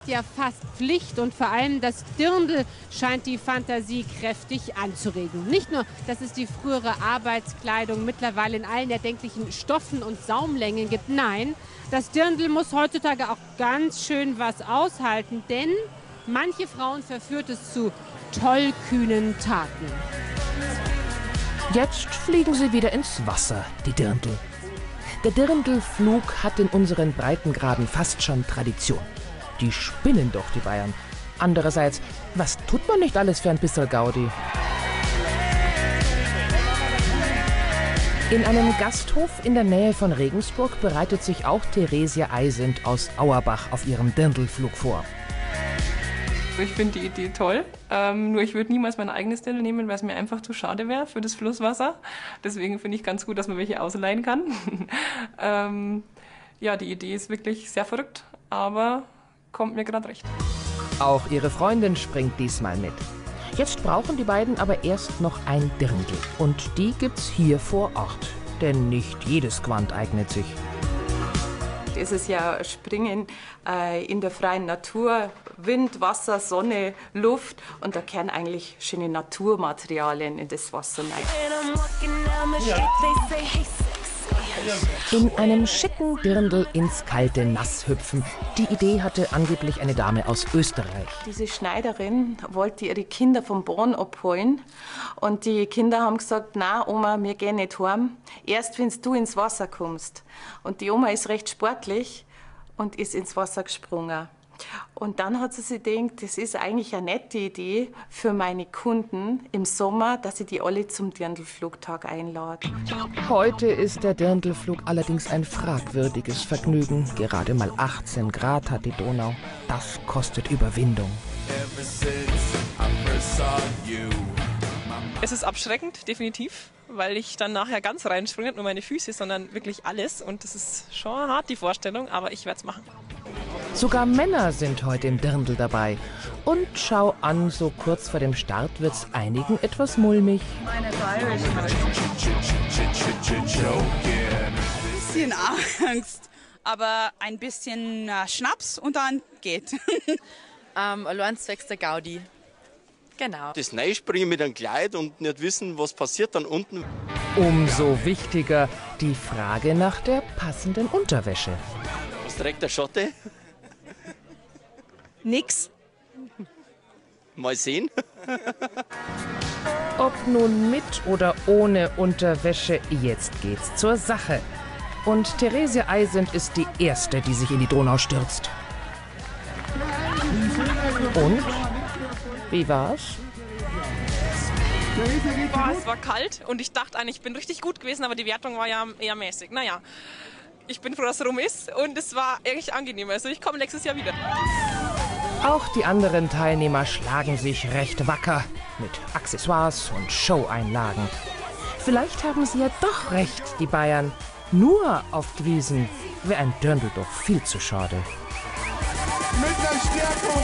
Ja, fast Pflicht und vor allem das Dirndl scheint die Fantasie kräftig anzuregen. Nicht nur, dass es die frühere Arbeitskleidung mittlerweile in allen erdenklichen Stoffen und Saumlängen gibt. Nein, das Dirndl muss heutzutage auch ganz schön was aushalten, denn manche Frauen verführt es zu tollkühnen Taten. Jetzt fliegen sie wieder ins Wasser, die Dirndl. Der Dirndlflug hat in unseren Breitengraden fast schon Tradition. Die spinnen doch, die Bayern. Andererseits, was tut man nicht alles für ein bisschen Gaudi? In einem Gasthof in der Nähe von Regensburg bereitet sich auch Theresia Eisend aus Auerbach auf ihrem Dirndlflug vor. Ich finde die Idee toll, nur ich würde niemals mein eigenes Dirndl nehmen, weil es mir einfach zu schade wäre für das Flusswasser. Deswegen finde ich ganz gut, dass man welche ausleihen kann. Ja, die Idee ist wirklich sehr verrückt, aber kommt mir gerade recht. Auch ihre Freundin springt diesmal mit. Jetzt brauchen die beiden aber erst noch ein Dirndl. Und die gibt's hier vor Ort. Denn nicht jedes Gewand eignet sich. Es ist ja Springen in der freien Natur, Wind, Wasser, Sonne, Luft und da kehren eigentlich schöne Naturmaterialien in das Wasser rein. In einem schicken Dirndl ins kalte Nass hüpfen. Die Idee hatte angeblich eine Dame aus Österreich. Diese Schneiderin wollte ihre Kinder vom Bahn abholen und die Kinder haben gesagt, na Oma, wir gehen nicht heim, erst wenn du ins Wasser kommst. Und die Oma ist recht sportlich und ist ins Wasser gesprungen. Und dann hat sie sich gedacht, das ist eigentlich eine nette Idee für meine Kunden im Sommer, dass ich die alle zum Dirndlflugtag einlade. Heute ist der Dirndlflug allerdings ein fragwürdiges Vergnügen. Gerade mal 18 Grad hat die Donau. Das kostet Überwindung. Es ist abschreckend, definitiv, weil ich dann nachher ganz reinspringe, nicht nur meine Füße, sondern wirklich alles. Und das ist schon hart, die Vorstellung, aber ich werde es machen. Sogar Männer sind heute im Dirndl dabei. Und schau an, so kurz vor dem Start wird's einigen etwas mulmig. Bisschen Angst, aber ein bisschen Schnaps und dann geht. Allein zwecks der Gaudi. Genau. Das Neispringen mit einem Kleid und nicht wissen, was passiert dann unten. Umso wichtiger die Frage nach der passenden Unterwäsche. Was trägt der Schotte? Nix. Mal sehen. Ob nun mit oder ohne Unterwäsche, jetzt geht's zur Sache. Und Theresia Eisend ist die Erste, die sich in die Donau stürzt. Und? Wie war's? Boah, es war kalt und ich dachte eigentlich, ich bin richtig gut gewesen, aber die Wertung war ja eher mäßig. Naja, ich bin froh, dass es rum ist und es war eigentlich angenehm. Also ich komme nächstes Jahr wieder. Auch die anderen Teilnehmer schlagen sich recht wacker mit Accessoires und Showeinlagen. Vielleicht haben sie ja doch recht, die Bayern. Nur auf die Wiesen wäre ein Dirndl doch viel zu schade. Mit der Stärkung!